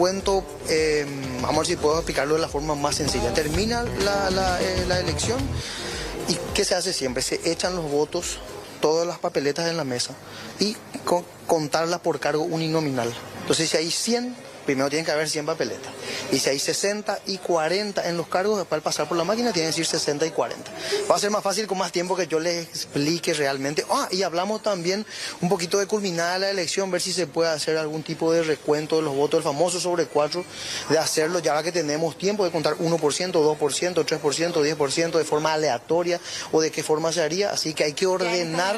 recuento, vamos a ver si puedo explicarlo de la forma más sencilla. Termina la elección y ¿qué se hace siempre? Se echan los votos, todas las papeletas en la mesa y contarlas por cargo uninominal. Entonces si hay 100, primero tienen que haber 100 papeletas. Y si hay 60 y 40 en los cargos, después al pasar por la máquina tienen que decir 60 y 40. Va a ser más fácil con más tiempo que yo les explique realmente. Y hablamos también un poquito de culminar la elección, ver si se puede hacer algún tipo de recuento de los votos, el famoso sobre 4, de hacerlo ya que tenemos tiempo de contar 1%, 2%, 3%, 10% de forma aleatoria o de qué forma se haría. Así que hay que ordenar.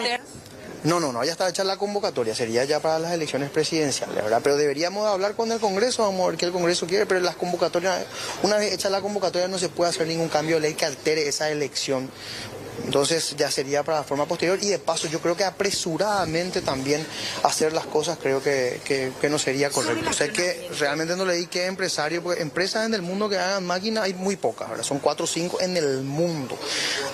No, ya está hecha la convocatoria, sería ya para las elecciones presidenciales, ¿verdad? Pero deberíamos hablar con el Congreso, vamos a ver qué el Congreso quiere, pero las convocatorias, una vez hecha la convocatoria no se puede hacer ningún cambio de ley que altere esa elección. Entonces ya sería para la forma posterior y de paso yo creo que apresuradamente también hacer las cosas creo que no sería correcto. Sé que realmente no le di que empresario, porque empresas en el mundo que hagan máquinas hay muy pocas, ¿verdad? Son 4 o 5 en el mundo.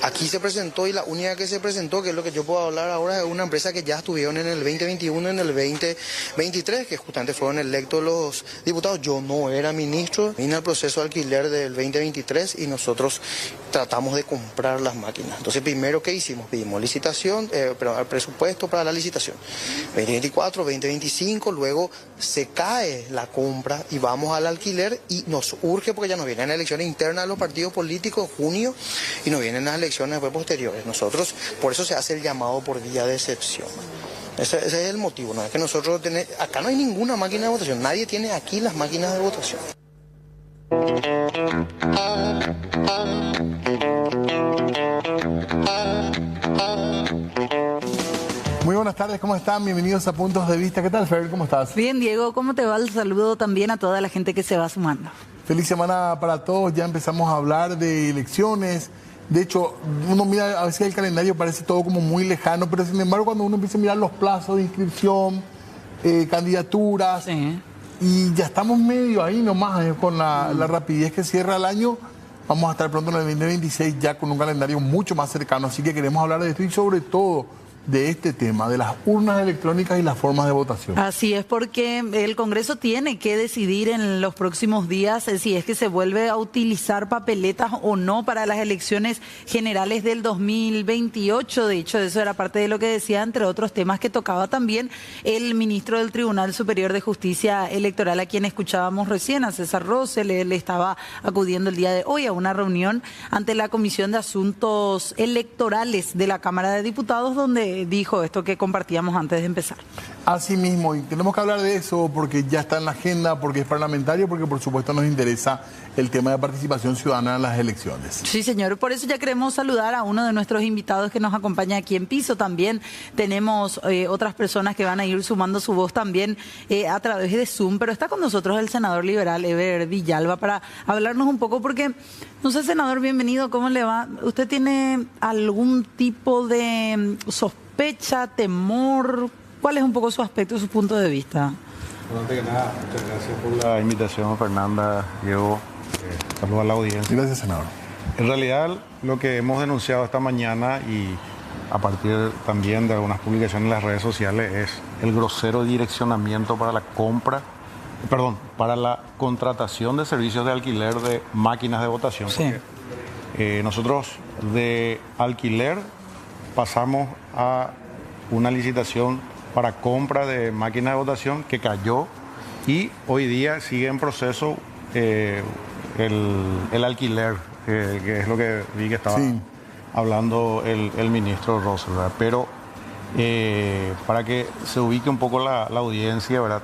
Aquí se presentó y la única que se presentó, que es lo que yo puedo hablar ahora, es una empresa que ya estuvieron en el 2021, en el 2023, que justamente fueron electos los diputados. Yo no era ministro, vine al proceso de alquiler del 2023 y nosotros tratamos de comprar las máquinas. Entonces, primero, ¿qué hicimos? Pedimos licitación, el presupuesto para la licitación. 2024, 2025, luego se cae la compra y vamos al alquiler y nos urge porque ya nos vienen las elecciones internas de los partidos políticos en junio y nos vienen las elecciones después posteriores. Nosotros, por eso se hace el llamado por vía de excepción. Ese es el motivo, ¿no? Es que nosotros acá no hay ninguna máquina de votación, nadie tiene aquí las máquinas de votación. Muy buenas tardes, ¿cómo están? Bienvenidos a Puntos de Vista. ¿Qué tal, Fer? ¿Cómo estás? Bien, Diego, ¿cómo te va? El saludo también a toda la gente que se va sumando. Feliz semana para todos. Ya empezamos a hablar de elecciones. De hecho, uno mira, a veces el calendario parece todo como muy lejano, pero sin embargo cuando uno empieza a mirar los plazos de inscripción, candidaturas, sí, y ya estamos medio ahí nomás con la rapidez que cierra el año. Vamos a estar pronto en el 2026 ya con un calendario mucho más cercano, así que queremos hablar de esto y sobre todo de este tema, de las urnas electrónicas y las formas de votación. Así es, porque el Congreso tiene que decidir en los próximos días si es que se vuelve a utilizar papeletas o no para las elecciones generales del 2028. De hecho, eso era parte de lo que decía, entre otros temas que tocaba también el ministro del Tribunal Superior de Justicia Electoral, a quien escuchábamos recién, a César Rosell. Él estaba acudiendo el día de hoy a una reunión ante la Comisión de Asuntos Electorales de la Cámara de Diputados, donde dijo esto que compartíamos antes de empezar. Así mismo, y tenemos que hablar de eso porque ya está en la agenda, porque es parlamentario, porque por supuesto nos interesa el tema de participación ciudadana en las elecciones. Sí, señor, por eso ya queremos saludar a uno de nuestros invitados que nos acompaña aquí en piso. También tenemos otras personas que van a ir sumando su voz también a través de Zoom, pero está con nosotros el senador liberal Eber Villalba para hablarnos un poco, porque, no sé, senador, bienvenido, ¿cómo le va? ¿Usted tiene algún tipo de sospecha, temor? ¿Cuál es un poco su aspecto, su punto de vista? Bueno, antes que nada, muchas gracias por la invitación, Fernanda, Diego. Saludos a la audiencia. Gracias, senador. En realidad, lo que hemos denunciado esta mañana y a partir también de algunas publicaciones en las redes sociales es el grosero direccionamiento para la contratación de servicios de alquiler de máquinas de votación. Sí. Porque, nosotros de alquiler pasamos a una licitación para compra de máquinas de votación que cayó y hoy día sigue en proceso el alquiler, que es lo que vi que estaba hablando el ministro Rosell, ¿verdad? Pero para que se ubique un poco la audiencia, ¿verdad?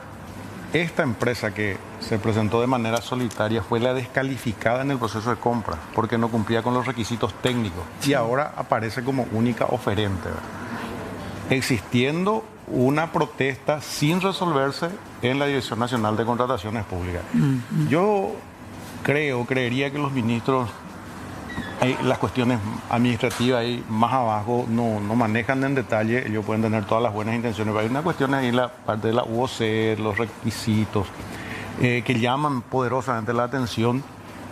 Esta empresa que se presentó de manera solitaria fue la descalificada en el proceso de compra porque no cumplía con los requisitos técnicos y ahora aparece como única oferente, ¿verdad? Existiendo una protesta sin resolverse en la Dirección Nacional de Contrataciones Públicas. Yo creería que los ministros, las cuestiones administrativas ahí más abajo no manejan en detalle. Ellos pueden tener todas las buenas intenciones, pero hay una cuestión ahí, la parte de la UOC, los requisitos, que llaman poderosamente la atención,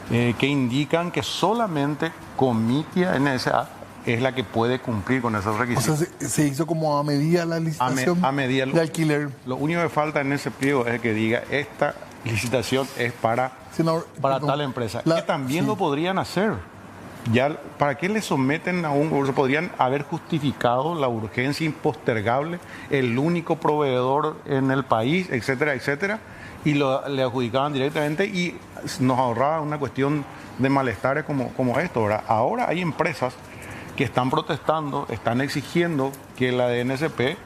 que indican que solamente Comitia NSA es la que puede cumplir con esos requisitos. O sea, se hizo como a medida la licitación a medida de alquiler. Lo único que falta en ese pliego es que diga licitación es para Senador, perdón, tal empresa. Que también sí. lo podrían hacer. Ya, ¿para qué le someten a un gobierno? Podrían haber justificado la urgencia impostergable, el único proveedor en el país, etcétera, etcétera, y le adjudicaban directamente y nos ahorraba una cuestión de malestares como esto, ¿verdad? Ahora hay empresas que están protestando, están exigiendo que la DNSP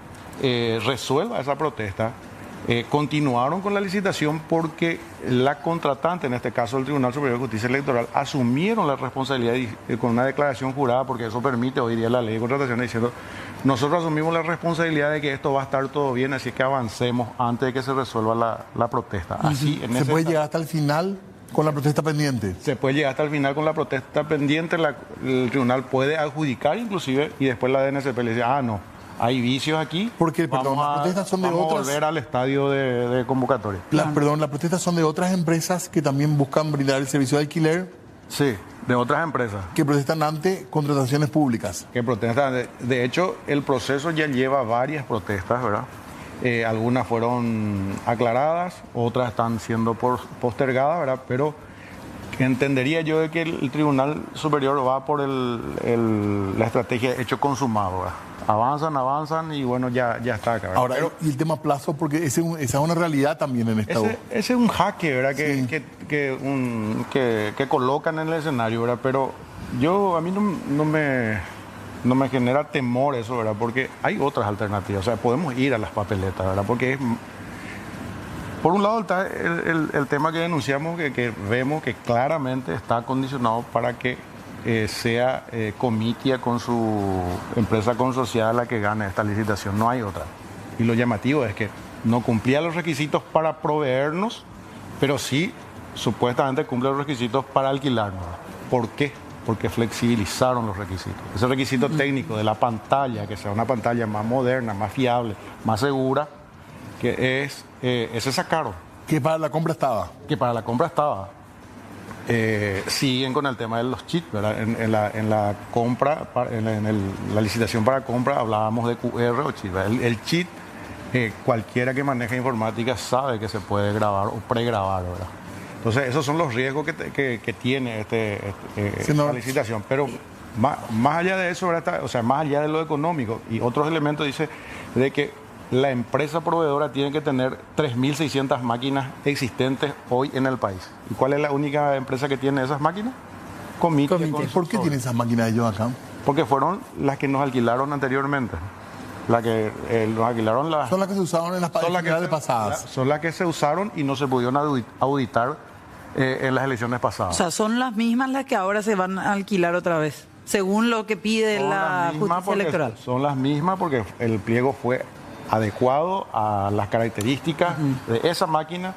resuelva esa protesta. Continuaron con la licitación porque la contratante, en este caso el Tribunal Superior de Justicia Electoral, asumieron la responsabilidad con una declaración jurada, porque eso permite hoy día la ley de contratación, diciendo: nosotros asumimos la responsabilidad de que esto va a estar todo bien, así que avancemos antes de que se resuelva la protesta. Así, ¿Se puede llegar hasta el final con la protesta pendiente? Se puede llegar hasta el final con la protesta pendiente, el tribunal puede adjudicar inclusive, y después la DNSP le dice: no, hay vicios aquí. Porque, perdón, las protestas son de vamos otras. a volver al estadio de convocatoria. Perdón, las protestas son de otras empresas que también buscan brindar el servicio de alquiler, Sí, de otras empresas que protestan ante contrataciones públicas. que protestan. De hecho, el proceso ya lleva varias protestas, ¿verdad? Algunas fueron aclaradas, otras están siendo postergadas, ¿verdad? Pero entendería yo de que el Tribunal Superior va por la estrategia hecho consumado, ¿verdad? Avanzan y bueno, ya está acá, ¿verdad? Ahora, y el tema plazo, porque esa es una realidad también en Estado. Ese es un jaque, ¿verdad? Sí. Que colocan en el escenario, ¿verdad? Pero a mí no me genera temor eso, ¿verdad? Porque hay otras alternativas. O sea, podemos ir a las papeletas, ¿verdad? Porque por un lado está el tema que denunciamos, que vemos que claramente está condicionado para que sea Comitia con su empresa consorciada la que gane esta licitación. No hay otra. Y lo llamativo es que no cumplía los requisitos para proveernos, pero sí supuestamente cumple los requisitos para alquilarnos. ¿Por qué? Porque flexibilizaron los requisitos. Ese requisito técnico de la pantalla, que sea una pantalla más moderna, más fiable, más segura, ese sacaron. Que para la compra estaba. Que para la compra estaba. Siguen con el tema de los chips, ¿verdad? En la compra, la licitación para compra hablábamos de QR o chip. El chip, cualquiera que maneje informática sabe que se puede grabar o pregrabar, ¿verdad? Entonces, esos son los riesgos que tiene esta licitación. Pero más allá de eso, ¿verdad? O sea, más allá de lo económico y otros elementos, dice de que la empresa proveedora tiene que tener 3.600 máquinas existentes hoy en el país. ¿Y cuál es la única empresa que tiene esas máquinas? Comitia. ¿Por qué tienen esas máquinas ellos acá? Porque fueron las que nos alquilaron anteriormente. Las que nos alquilaron son las que se usaron en las elecciones pasadas. Son las que se usaron y no se pudieron auditar en las elecciones pasadas. O sea, son las mismas las que ahora se van a alquilar otra vez, según lo que pide la justicia electoral. Son las mismas porque el pliego fue adecuado a las características de esa máquina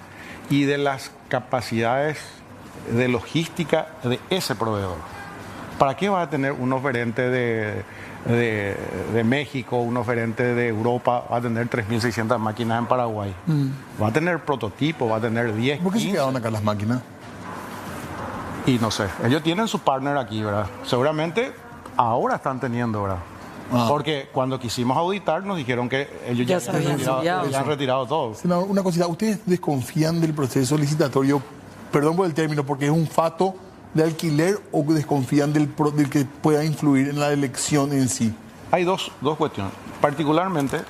y de las capacidades de logística de ese proveedor. ¿Para qué va a tener un oferente de México, un oferente de Europa, va a tener 3.600 máquinas en Paraguay? Va a tener prototipos, va a tener 10, ¿Por qué 15. se quedaron acá las máquinas? Y no sé, ellos tienen su partner aquí, ¿verdad? Seguramente ahora están teniendo, ¿verdad? Porque cuando quisimos auditar nos dijeron que ellos ya habían retirado todo. Senador, una cosita, ¿ustedes desconfían del proceso licitatorio, perdón por el término, porque es un fato de alquiler, o desconfían del que pueda influir en la elección en sí? Hay dos cuestiones. Particularmente,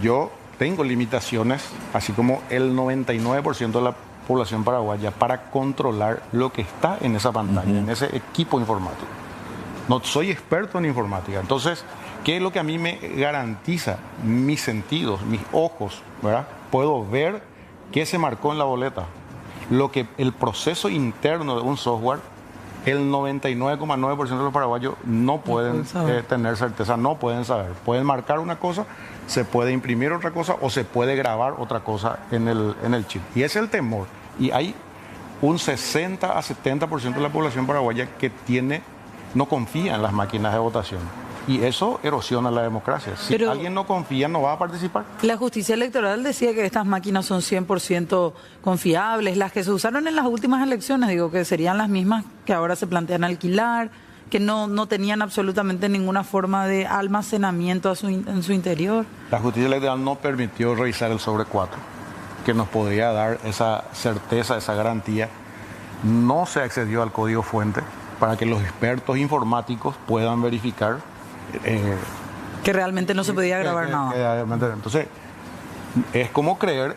yo tengo limitaciones, así como el 99% de la población paraguaya, para controlar lo que está en esa pantalla, en ese equipo informático. No soy experto en informática, entonces, ¿qué es lo que a mí me garantiza? Mis sentidos, mis ojos, ¿verdad? Puedo ver qué se marcó en la boleta. El proceso interno de un software, el 99,9% de los paraguayos no pueden tener certeza, no pueden saber. Pueden marcar una cosa, se puede imprimir otra cosa o se puede grabar otra cosa en el chip. Y ese es el temor. Y hay un 60 a 70% de la población paraguaya que no confía en las máquinas de votación. Y eso erosiona la democracia. Si alguien no confía, no va a participar. La justicia electoral decía que estas máquinas son 100% confiables. Las que se usaron en las últimas elecciones, digo, que serían las mismas que ahora se plantean alquilar, que no tenían absolutamente ninguna forma de almacenamiento en su interior. La justicia electoral no permitió revisar el sobre 4. que nos podría dar esa certeza, esa garantía, no se accedió al código fuente para que los expertos informáticos puedan verificar que realmente no se podía grabar nada. Entonces, es como creer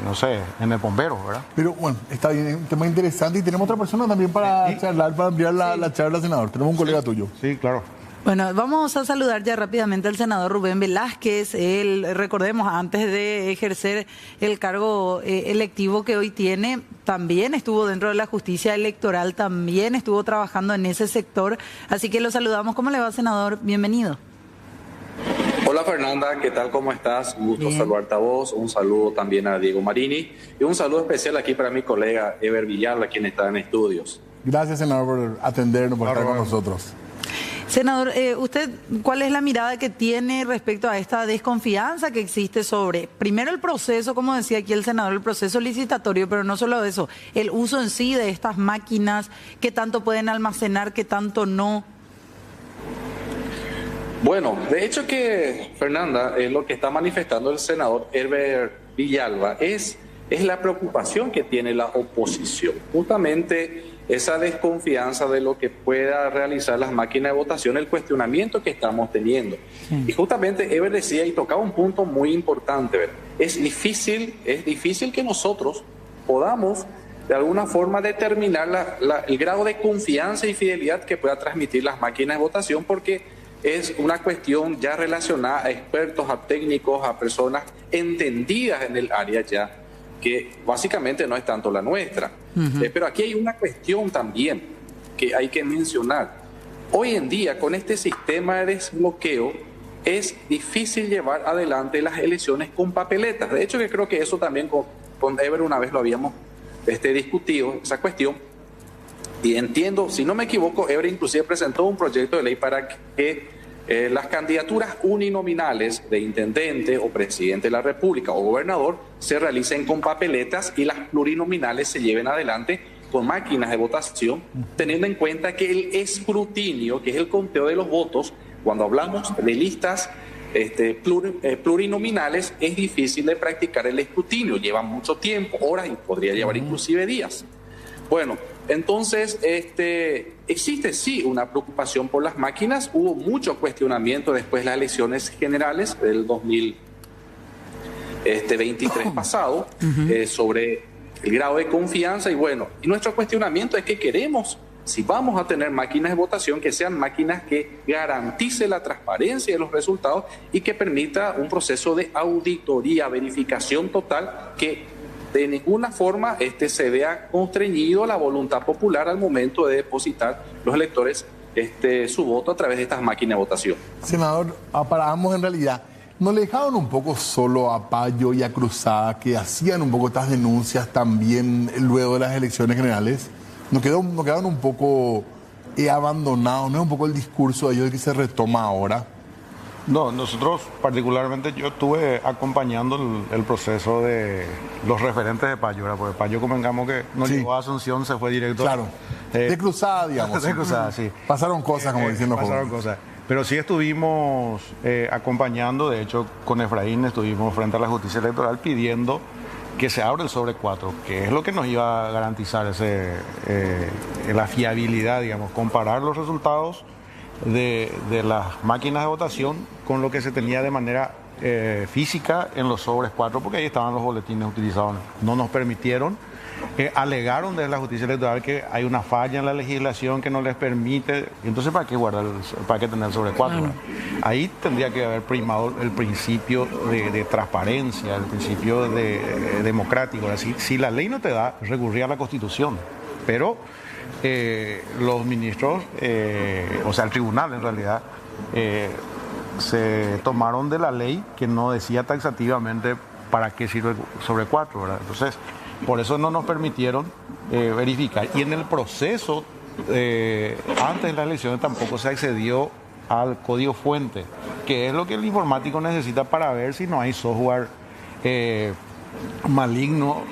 no sé, en el bombero, ¿verdad? Pero bueno, está bien, es un tema interesante y tenemos otra persona también para charlar, para ampliar la charla, senador. Tenemos un colega tuyo. Sí, claro. Bueno, vamos a saludar ya rápidamente al senador Rubén Velázquez. Él, recordemos, antes de ejercer el cargo electivo que hoy tiene, también estuvo dentro de la justicia electoral, también estuvo trabajando en ese sector. Así que lo saludamos. ¿Cómo le va, senador? Bienvenido. Hola Fernanda, ¿qué tal? ¿Cómo estás? Un gusto saludarte a vos, un saludo también a Diego Marini y un saludo especial aquí para mi colega Ever Villalba, quien está en estudios. Gracias, senador, por atendernos, por estar con nosotros. Senador, ¿usted cuál es la mirada que tiene respecto a esta desconfianza que existe sobre, primero el proceso, como decía aquí el senador, el proceso licitatorio, pero no solo eso, el uso en sí de estas máquinas, qué tanto pueden almacenar, qué tanto no? Bueno, de hecho que, Fernanda, lo que está manifestando el senador Ever Villalba es la preocupación que tiene la oposición. Justamente esa desconfianza de lo que pueda realizar las máquinas de votación, el cuestionamiento que estamos teniendo. Sí. Y justamente Ever decía y tocaba un punto muy importante, ¿verdad? Es difícil que nosotros podamos de alguna forma determinar el grado de confianza y fidelidad que pueda transmitir las máquinas de votación, porque es una cuestión ya relacionada a expertos, a técnicos, a personas entendidas en el área ya, que básicamente no es tanto la nuestra. Pero aquí hay una cuestión también que hay que mencionar. Hoy en día, con este sistema de desbloqueo, es difícil llevar adelante las elecciones con papeletas. De hecho, que creo que eso también con Ever una vez lo habíamos discutido, esa cuestión. Y entiendo, si no me equivoco, Ever inclusive presentó un proyecto de ley para que las candidaturas uninominales de intendente o presidente de la República o gobernador se realicen con papeletas y las plurinominales se lleven adelante con máquinas de votación, teniendo en cuenta que el escrutinio, que es el conteo de los votos, cuando hablamos de listas plurinominales, es difícil de practicar el escrutinio, lleva mucho tiempo, horas y podría llevar inclusive días. Bueno, entonces existe sí una preocupación por las máquinas. Hubo mucho cuestionamiento después de las elecciones generales del 2023 pasado sobre el grado de confianza. Y bueno, y nuestro cuestionamiento es que queremos, si vamos a tener máquinas de votación, que sean máquinas que garanticen la transparencia de los resultados y que permita un proceso de auditoría, verificación total, que de ninguna forma se vea constreñido la voluntad popular al momento de depositar los electores su voto a través de estas máquinas de votación. Senador, para ambos en realidad, ¿no le dejaron un poco solo a Payo y a Cruzada, que hacían un poco estas denuncias también luego de las elecciones generales? ¿No quedaron un poco abandonados? ¿No es un poco el discurso de ellos que se retoma ahora? No, nosotros particularmente, yo estuve acompañando el proceso de los referentes de Payo, ¿verdad? Porque Payo, convengamos que no llegó a Asunción, se fue directo. Claro, de Cruzada, digamos. De Cruzada, sí. Pasaron cosas, como dicen los jóvenes. Pasaron cosas. Pero sí estuvimos acompañando, de hecho, con Efraín estuvimos frente a la justicia electoral pidiendo que se abra el sobre 4, que es lo que nos iba a garantizar la fiabilidad, digamos, comparar los resultados de las máquinas de votación con lo que se tenía de manera física en los sobres 4, porque ahí estaban los boletines utilizados. No nos permitieron, alegaron desde la justicia electoral que hay una falla en la legislación que no les permite. Entonces, ¿para qué guardar, para qué tener el sobre 4? Ahí tendría que haber primado el principio de transparencia, el principio democrático. Si la ley no te da, recurrir a la Constitución. Pero los ministros, o sea, el tribunal en realidad, se tomaron de la ley que no decía taxativamente para qué sirve el sobre 4, ¿verdad? Entonces, por eso no nos permitieron verificar. Y en el proceso, antes de las elecciones, tampoco se accedió al código fuente, que es lo que el informático necesita para ver si no hay software maligno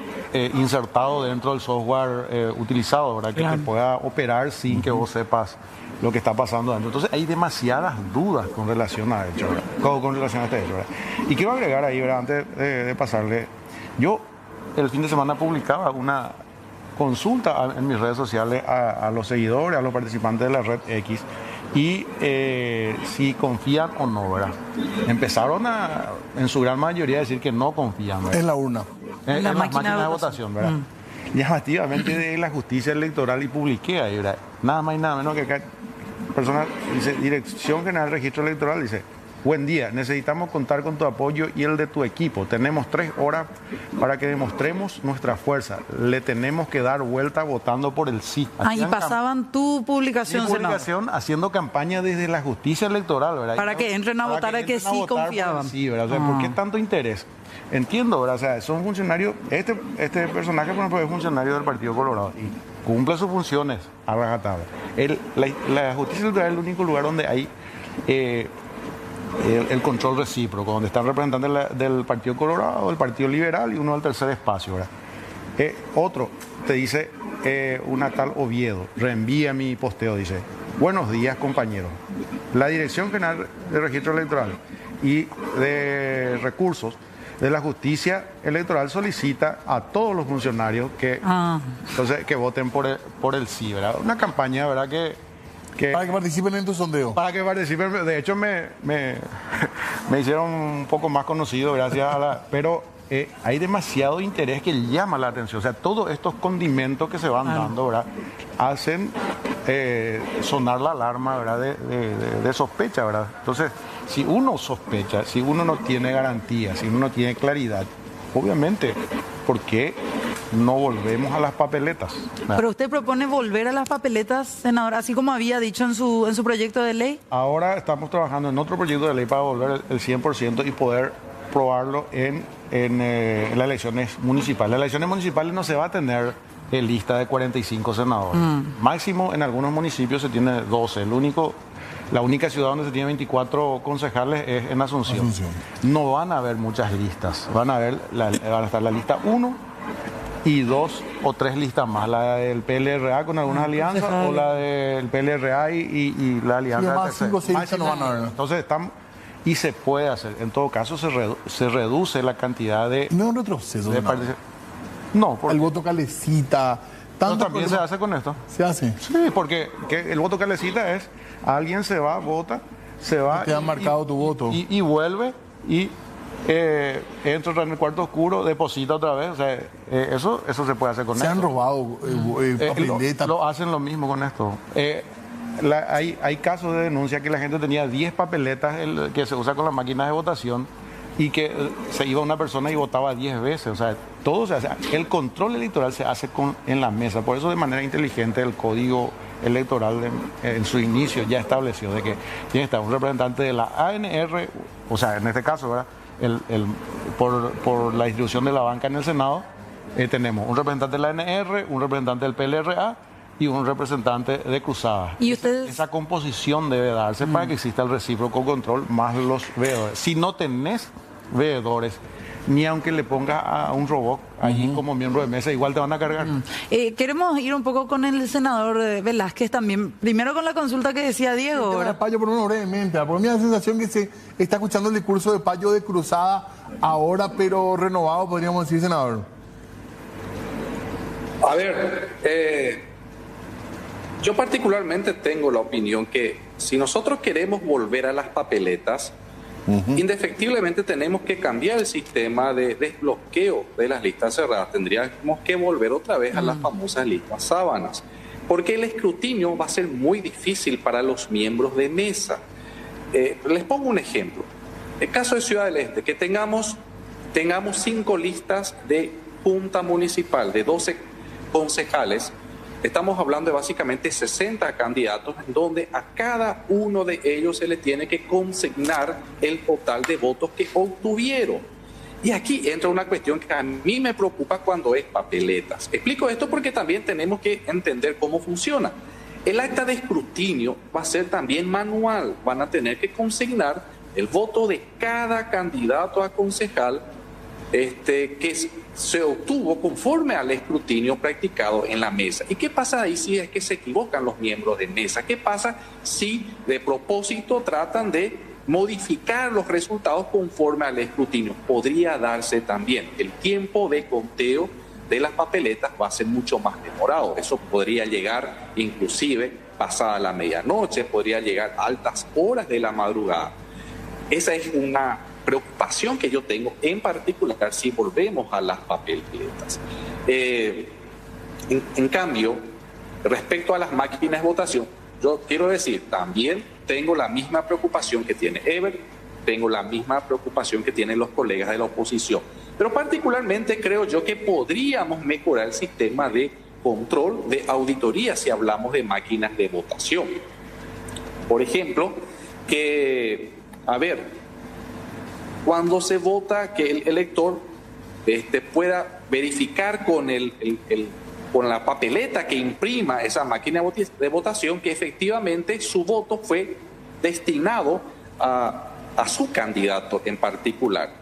insertado dentro del software utilizado, ¿verdad? Que te pueda operar sin que vos sepas lo que está pasando dentro. Entonces hay demasiadas dudas con relación a esto, ¿verdad? Con relación a este hecho, ¿verdad? Y quiero agregar ahí, ¿verdad? Antes de pasarle, yo el fin de semana publicaba una consulta en mis redes sociales a los seguidores, a los participantes de la red X, y si confían o no, ¿verdad? Empezaron en su gran mayoría a decir que no confían, ¿verdad? En la urna. En la máquina de votación, ¿verdad? Llamativamente de la justicia electoral, y publiqué ahí, ¿verdad? Nada más y nada menos que acá, persona dice, Dirección General de Registro Electoral, dice: buen día, necesitamos contar con tu apoyo y el de tu equipo. Tenemos 3 horas para que demostremos nuestra fuerza. Le tenemos que dar vuelta votando por el sí. Y pasaban tu publicación, mi publicación haciendo campaña desde la justicia electoral, ¿verdad? Para que entren a votar a que sí confiaban. Sí, ¿verdad? O sea, ¿por qué tanto interés? Entiendo, ¿verdad? O sea, son funcionarios, este personaje, por ejemplo, es funcionario del Partido Colorado y cumple sus funciones a rajatabla. La justicia electoral es el único lugar donde hay el control recíproco, donde están representantes del Partido Colorado, del Partido Liberal y uno del tercer espacio, ¿verdad? Otro te dice, una tal Oviedo, reenvía mi posteo, dice: buenos días, compañeros. La Dirección General de Registro Electoral y de Recursos de la Justicia Electoral solicita a todos los funcionarios que voten por el sí, ¿verdad? Una campaña, ¿verdad? Para que participen en tu sondeo. Para que participen. De hecho, me hicieron un poco más conocido gracias a la... Pero hay demasiado interés que llama la atención. O sea, todos estos condimentos que se van dando, ¿verdad? Hacen sonar la alarma, ¿verdad? De sospecha, ¿verdad? Entonces, si uno sospecha, si uno no tiene garantía, si uno no tiene claridad, obviamente, ¿por qué no volvemos a las papeletas? Pero usted propone volver a las papeletas, senador, así como había dicho en su proyecto de ley. Ahora estamos trabajando en otro proyecto de ley para volver el 100% y poder probarlo en las elecciones municipales. Las elecciones municipales no se va a tener lista de 45 senadores. Máximo en algunos municipios se tiene 12. La única ciudad donde se tiene 24 concejales es en Asunción. No van a haber muchas listas. Van a estar la lista 1 y 2 o 3 listas más. La del PLRA con algunas alianzas o la del PLRA y la alianza del tercer. 5 o 6 listas no van a haber. Entonces estamos... Y se puede hacer. En todo caso, se reduce la cantidad de... No es un retroceso. No, porque... El voto calecita. También se hace con esto. ¿Se hace? Sí, porque el voto calecita es... Alguien se va, vota, se va... Te han marcado tu voto. Y vuelve y entra en el cuarto oscuro, deposita otra vez. O sea, eso se puede hacer con esto. Se han robado papeletas. Lo hacen lo mismo con esto. Hay casos de denuncia que la gente tenía 10 papeletas que se usa con las máquinas de votación y que se iba una persona y votaba 10 veces. O sea, todo se hace. El control electoral se hace en la mesa. Por eso, de manera inteligente, el código electoral en su inicio ya estableció de que tiene que estar un representante de la ANR, o sea, en este caso, ¿verdad? Por la distribución de la banca en el Senado, tenemos un representante de la ANR, un representante del PLRA y un representante de Cruzada. ¿Y ustedes? Esa composición debe darse para que exista el recíproco control más los veedores. Si no tenés veedores, ni aunque le pongas a un robot allí como miembro de mesa, igual te van a cargar. Queremos ir un poco con el senador Velázquez también. Primero con la consulta que decía Diego. Payo, por uno brevemente. Por mí la sensación que se está escuchando el discurso de Payo de Cruzada ahora, pero renovado, podríamos decir, senador. A ver, yo particularmente tengo la opinión que si nosotros queremos volver a las papeletas, indefectiblemente tenemos que cambiar el sistema de desbloqueo de las listas cerradas. Tendríamos que volver otra vez a las famosas listas sábanas, porque el escrutinio va a ser muy difícil para los miembros de mesa. Les pongo un ejemplo. El caso de Ciudad del Este, que tengamos 5 listas de junta municipal, de 12 concejales. Estamos hablando de básicamente 60 candidatos, en donde a cada uno de ellos se le tiene que consignar el total de votos que obtuvieron. Y aquí entra una cuestión que a mí me preocupa cuando es papeletas. Explico esto porque también tenemos que entender cómo funciona. El acta de escrutinio va a ser también manual. Van a tener que consignar el voto de cada candidato a concejal que se obtuvo conforme al escrutinio practicado en la mesa. ¿Y qué pasa ahí si es que se equivocan los miembros de mesa? ¿Qué pasa si de propósito tratan de modificar los resultados conforme al escrutinio? Podría darse también. El tiempo de conteo de las papeletas va a ser mucho más demorado. Eso podría llegar inclusive pasada la medianoche, podría llegar a altas horas de la madrugada. Esa es una preocupación que yo tengo, en particular si volvemos a las papeletas. En cambio, respecto a las máquinas de votación, yo quiero decir, también tengo la misma preocupación que tiene Ever, tengo la misma preocupación que tienen los colegas de la oposición. Pero particularmente creo yo que podríamos mejorar el sistema de control, de auditoría, si hablamos de máquinas de votación. Por ejemplo, cuando se vota, que el elector pueda verificar con la papeleta que imprima esa máquina de votación que efectivamente su voto fue destinado a su candidato en particular.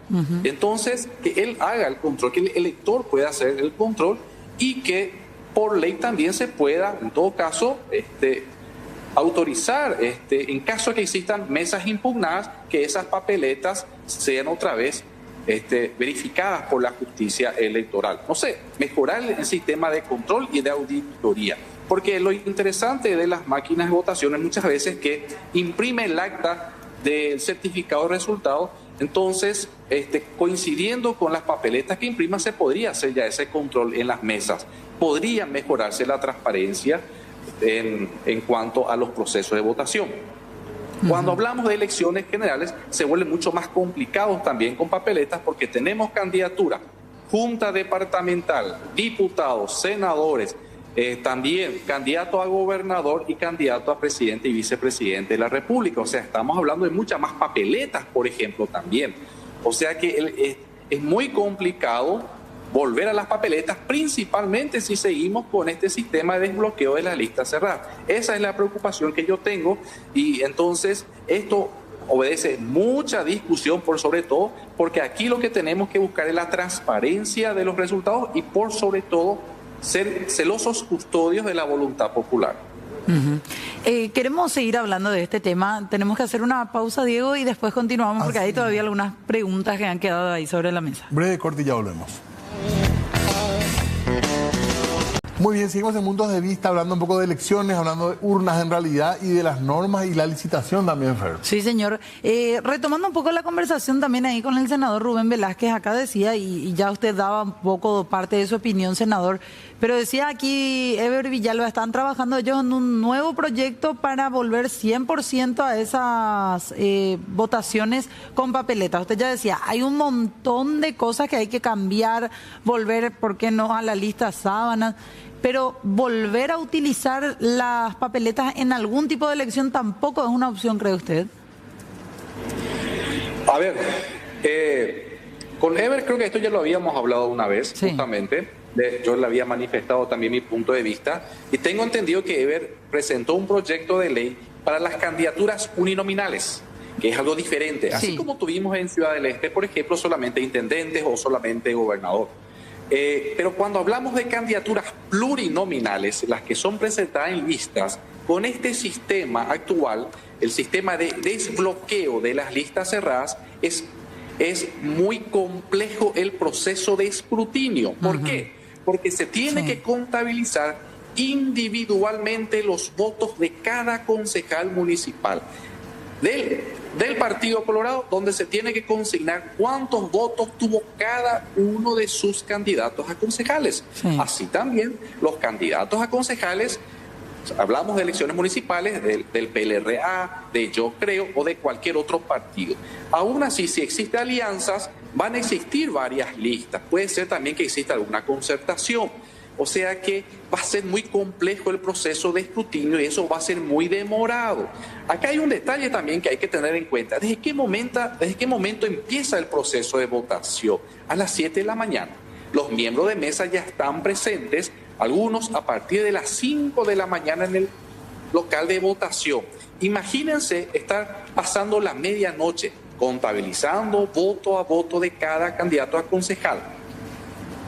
Entonces, que él haga el control, que el elector pueda hacer el control y que por ley también se pueda, en todo caso, autorizar, en caso de que existan mesas impugnadas, que esas papeletas sean otra vez verificadas por la justicia electoral. No sé, mejorar el sistema de control y de auditoría. Porque lo interesante de las máquinas de votación es muchas veces que imprime el acta del certificado de resultados, entonces coincidiendo con las papeletas que imprima se podría hacer ya ese control en las mesas. Podría mejorarse la transparencia en cuanto a los procesos de votación. Cuando hablamos de elecciones generales se vuelve mucho más complicado también con papeletas porque tenemos candidaturas, junta departamental, diputados, senadores, también candidato a gobernador y candidato a presidente y vicepresidente de la República. O sea, estamos hablando de muchas más papeletas, por ejemplo, también. O sea que es muy complicado volver a las papeletas, principalmente si seguimos con este sistema de desbloqueo de la lista cerrada. Esa es la preocupación que yo tengo y entonces esto obedece mucha discusión por sobre todo, porque aquí lo que tenemos que buscar es la transparencia de los resultados y por sobre todo ser celosos custodios de la voluntad popular. Queremos seguir hablando de este tema. Tenemos que hacer una pausa, Diego, y después continuamos porque hay todavía algunas preguntas que han quedado ahí sobre la mesa. Breve corte y ya volvemos. Muy bien, seguimos en Puntos de Vista, hablando un poco de elecciones, hablando de urnas en realidad y de las normas y la licitación también, Fer. Sí, señor. Retomando un poco la conversación también ahí con el senador Rubén Velázquez, acá decía, y ya usted daba un poco parte de su opinión, senador, pero decía aquí, Ever Villalba, están trabajando ellos en un nuevo proyecto para volver 100% a esas votaciones con papeletas. Usted ya decía, hay un montón de cosas que hay que cambiar, volver, ¿por qué no?, a la lista sábanas. Pero volver a utilizar las papeletas en algún tipo de elección tampoco es una opción, ¿cree usted? A ver, con Ever creo que esto ya lo habíamos hablado una vez, sí. Justamente. Yo le había manifestado también mi punto de vista y tengo entendido que Ever presentó un proyecto de ley para las candidaturas uninominales, que es algo diferente. Sí. Así como tuvimos en Ciudad del Este, por ejemplo, solamente intendentes o solamente gobernador. Pero cuando hablamos de candidaturas plurinominales, las que son presentadas en listas, con este sistema actual, el sistema de desbloqueo de las listas cerradas, es muy complejo el proceso de escrutinio. ¿Por qué? Porque se tiene que contabilizar individualmente los votos de cada concejal municipal del Partido Colorado, donde se tiene que consignar cuántos votos tuvo cada uno de sus candidatos a concejales. Sí. Así también los candidatos a concejales, hablamos de elecciones municipales, del PLRA, de Yo Creo o de cualquier otro partido. Aún así, si existen alianzas, van a existir varias listas. Puede ser también que exista alguna concertación. O sea que va a ser muy complejo el proceso de escrutinio y eso va a ser muy demorado. Acá hay un detalle también que hay que tener en cuenta. ¿Desde qué momento empieza el proceso de votación? A las 7 de la mañana. Los miembros de mesa ya están presentes, algunos a partir de las 5 de la mañana en el local de votación. Imagínense estar pasando la medianoche, contabilizando voto a voto de cada candidato a concejal.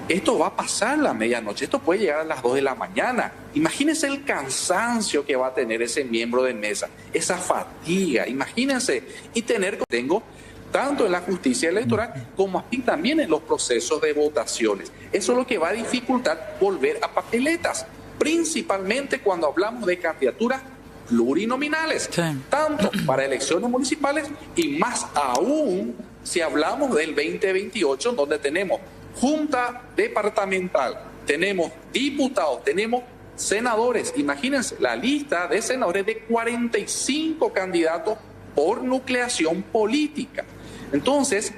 Esto va a pasar la medianoche, esto puede llegar a las 2 de la mañana. Imagínense el cansancio que va a tener ese miembro de mesa, esa fatiga, imagínense, y tener, tengo tanto en la justicia electoral como aquí también en los procesos de votaciones. Eso es lo que va a dificultar volver a papeletas, principalmente cuando hablamos de candidaturas plurinominales, sí, tanto para elecciones municipales y más aún si hablamos del 2028, donde tenemos junta departamental, tenemos diputados, tenemos senadores. Imagínense la lista de senadores de 45 candidatos por nucleación política. Entonces,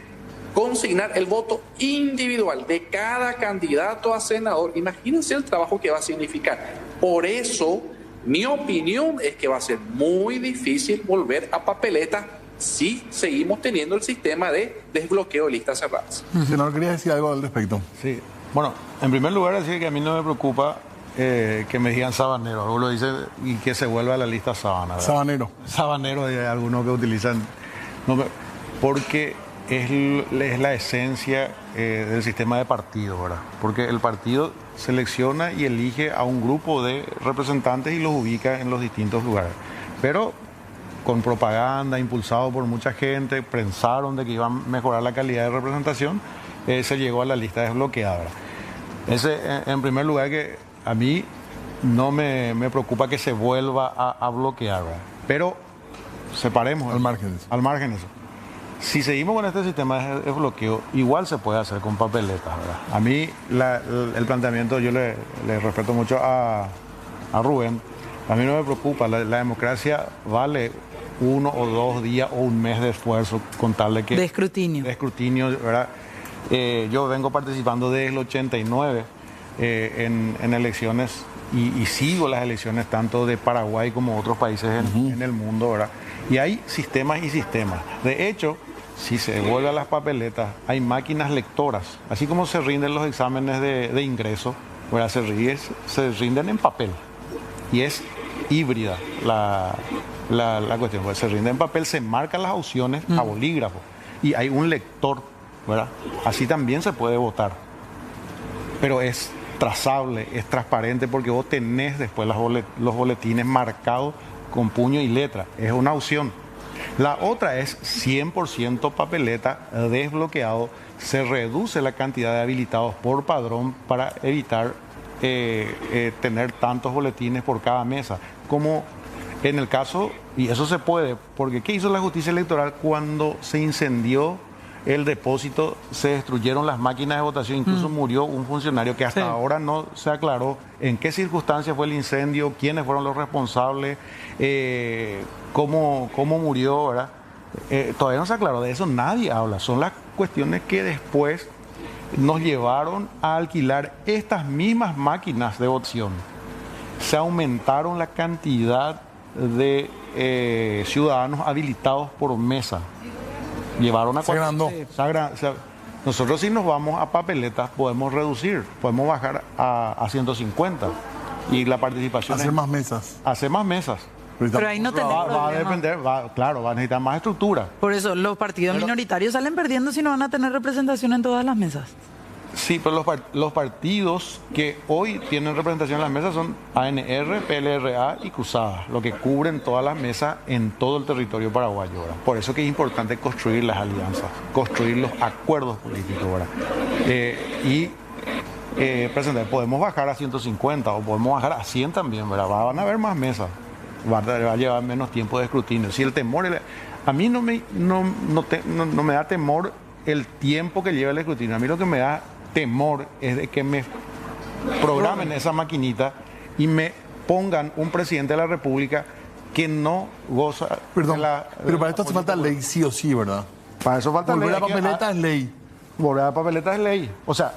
consignar el voto individual de cada candidato a senador, imagínense el trabajo que va a significar. Por eso, mi opinión es que va a ser muy difícil volver a papeleta si seguimos teniendo el sistema de desbloqueo de listas cerradas. Senador, quería decir algo al respecto. Sí, bueno, en primer lugar decir que a mí no me preocupa que me digan sabanero, algunos dicen y que se vuelva a la lista sabana, ¿verdad? Sabanero. Sabanero, hay algunos que utilizan, porque es la esencia del sistema de partido, ¿verdad? Porque el partido selecciona y elige a un grupo de representantes y los ubica en los distintos lugares. Pero con propaganda, impulsado por mucha gente, pensaron de que iban a mejorar la calidad de representación, se llegó a la lista desbloqueada, ¿verdad? Ese, en primer lugar, que a mí no me preocupa que se vuelva a bloquear, ¿verdad? Pero separemos Al margen de eso. Al margen de eso. Si seguimos con este sistema de bloqueo, igual se puede hacer con papeletas, ¿verdad? A mí el planteamiento, yo le respeto mucho a Rubén, a mí no me preocupa, la democracia vale 1 o 2 días o un mes de esfuerzo con tal de que... De escrutinio. De escrutinio, ¿verdad? Yo vengo participando desde el 89 en elecciones y sigo las elecciones tanto de Paraguay como otros países en el mundo, ¿verdad? Y hay sistemas y sistemas. De hecho, si se vuelve a las papeletas, hay máquinas lectoras. Así como se rinden los exámenes de ingreso, ¿verdad? Se rinden en papel. Y es híbrida la cuestión. Pues se rinde en papel, se marcan las opciones a bolígrafo. Y hay un lector, ¿verdad? Así también se puede votar. Pero es trazable, es transparente, porque vos tenés después los boletines marcados con puño y letra. Es una opción. La otra es 100% papeleta, desbloqueado. Se reduce la cantidad de habilitados por padrón para evitar tener tantos boletines por cada mesa. Como en el caso, y eso se puede, porque ¿qué hizo la justicia electoral cuando se incendió el depósito? Se destruyeron las máquinas de votación, incluso murió un funcionario que hasta ahora no se aclaró en qué circunstancias fue el incendio, quiénes fueron los responsables, cómo murió, ¿verdad? Todavía no se aclaró, de eso nadie habla. Son las cuestiones que después nos llevaron a alquilar estas mismas máquinas de votación. Se aumentaron la cantidad de ciudadanos habilitados por mesa. Llevaron a... Se agrandó. Nosotros, si nos vamos a papeletas, podemos reducir, podemos bajar a 150. Y la participación Hacer más mesas. Hacer más mesas. Pero ahí no tenemos Va a depender, claro, va a necesitar más estructura. Por eso, los partidos minoritarios salen perdiendo si no van a tener representación en todas las mesas. Sí, pero los partidos que hoy tienen representación en las mesas son ANR, PLRA y Cruzada, lo que cubren todas las mesas en todo el territorio paraguayo, ¿verdad? Por eso que es importante construir las alianzas, construir los acuerdos políticos, ¿verdad? Presentar, podemos bajar a 150 o podemos bajar a 100 también, ¿verdad? Van a haber más mesas, va a llevar menos tiempo de escrutinio. Si el temor, a mí no me da temor el tiempo que lleva el escrutinio, a mí lo que me da temor es de que me programen esa maquinita y me pongan un presidente de la República que no goza. Perdón, pero para esto hace falta ley sí o sí, ¿verdad? Para eso falta Volver ley. a papeleta es ley. Volver a papeleta es ley. O sea,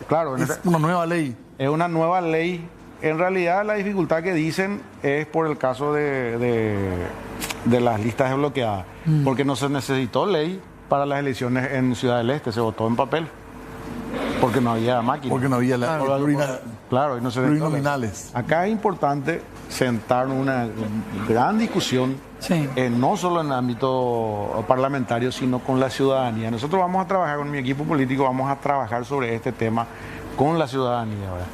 claro. Es una nueva ley. Es una nueva ley. En realidad la dificultad que dicen es por el caso de las listas desbloqueadas. Porque no se necesitó ley para las elecciones en Ciudad del Este, se votó en papel. porque no había máquina. Porque no había Claro, y no se plurinominales. Acá es importante sentarnos en una gran discusión, Sí. no solo en el ámbito parlamentario, sino con la ciudadanía. Nosotros vamos a trabajar con mi equipo político, vamos a trabajar sobre este tema con la ciudadanía, ¿verdad?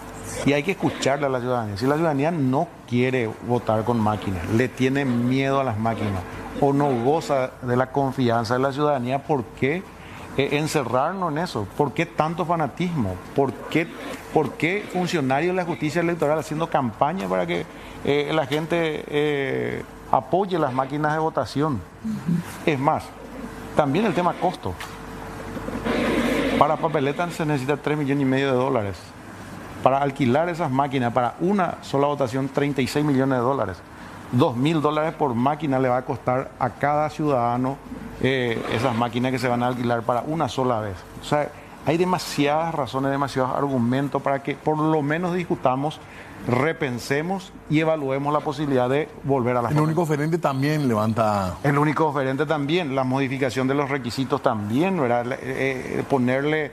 Y hay que escucharle a la ciudadanía. Si la ciudadanía no quiere votar con máquinas, le tiene miedo a las máquinas o no goza de la confianza de la ciudadanía, ¿por qué encerrarnos en eso? ¿Por qué tanto fanatismo? ¿Por qué funcionarios de la justicia electoral haciendo campaña para que la gente apoye las máquinas de votación? Es más, también el tema costo. Para papeletas se necesita $3,5 millones. Para alquilar esas máquinas, para una sola votación, $36 millones. $2,000 por máquina le va a costar a cada ciudadano esas máquinas que se van a alquilar para una sola vez. O sea, hay demasiadas razones, demasiados argumentos para que por lo menos discutamos, repensemos y evaluemos la posibilidad de volver a las El único oferente también levanta... El único oferente también, la modificación de los requisitos también, ¿verdad? Ponerle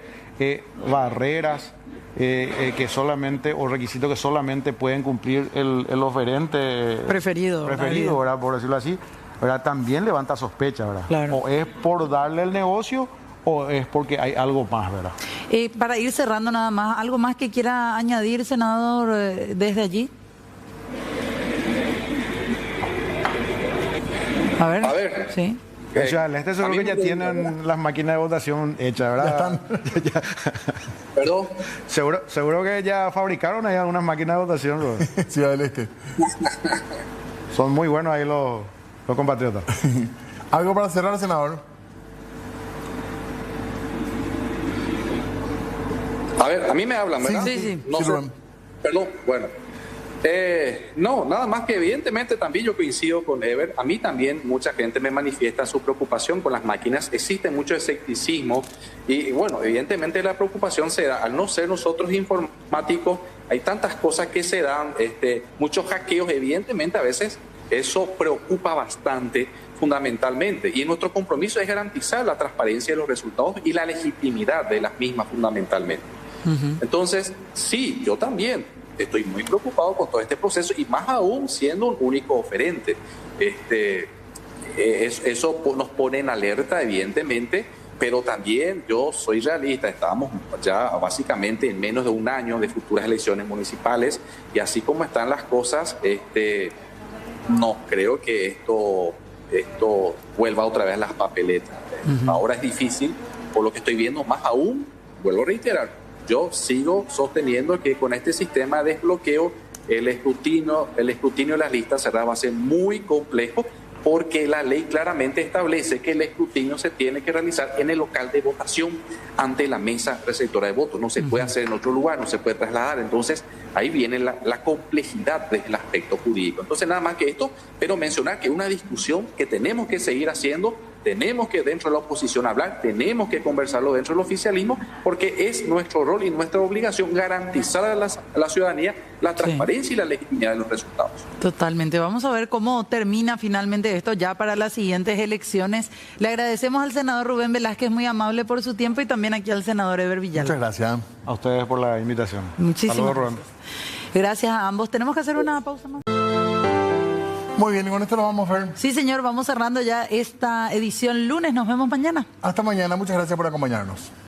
barreras que solamente, o requisitos que solamente pueden cumplir el oferente Preferido, ¿verdad? Por decirlo así, ¿verdad? También levanta sospecha, ¿verdad? Claro. O es por darle el negocio o es porque hay algo más, ¿verdad? Para ir cerrando nada más, ¿algo más que quiera añadir, senador, desde allí? A ver. Sí. O sea, el este seguro que ya tienen las máquinas de votación hechas, ¿verdad? Ya están. Perdón. Seguro que ya fabricaron ahí algunas máquinas de votación, ¿no? Ciudad del Este. Son muy buenos ahí los compatriotas. ¿Algo para cerrar, senador? A ver, a mí me hablan, ¿verdad? Sí. No Sí, sé. Rubén. Perdón, bueno. No, nada más que evidentemente también yo coincido con Ever. A mí también mucha gente me manifiesta su preocupación con las máquinas. Existe mucho escepticismo y bueno, evidentemente la preocupación se da al no ser nosotros informáticos. Hay tantas cosas que se dan, muchos hackeos. Evidentemente a veces eso preocupa bastante fundamentalmente. Y nuestro compromiso es garantizar la transparencia de los resultados y la legitimidad de las mismas fundamentalmente. Entonces, sí, yo también estoy muy preocupado con todo este proceso y más aún siendo un único oferente. Eso nos pone en alerta, evidentemente, pero también yo soy realista. Estábamos ya básicamente en menos de un año de futuras elecciones municipales y así como están las cosas, no creo que esto vuelva otra vez a las papeletas. Ahora es difícil, por lo que estoy viendo, más aún, vuelvo a reiterar. Yo sigo sosteniendo que con este sistema de desbloqueo el escrutinio de las listas cerradas va a ser muy complejo porque la ley claramente establece que el escrutinio se tiene que realizar en el local de votación ante la mesa receptora de votos. No se puede hacer en otro lugar, no se puede trasladar. Entonces ahí viene la complejidad del aspecto jurídico. Entonces nada más que esto, pero mencionar que una discusión que tenemos que seguir haciendo. Tenemos que dentro de la oposición hablar, tenemos que conversarlo dentro del oficialismo, porque es nuestro rol y nuestra obligación garantizar a la ciudadanía la transparencia y la legitimidad de los resultados. Totalmente. Vamos a ver cómo termina finalmente esto ya para las siguientes elecciones. Le agradecemos al senador Rubén Velázquez, muy amable por su tiempo, y también aquí al senador Ever Villalba. Muchas gracias. A ustedes por la invitación. Muchísimas Saludos, Rubén. Gracias a ambos. Tenemos que hacer una pausa más. Muy bien, y con esto lo vamos a ver. Sí, señor, vamos cerrando ya esta edición lunes. Nos vemos mañana. Hasta mañana. Muchas gracias por acompañarnos.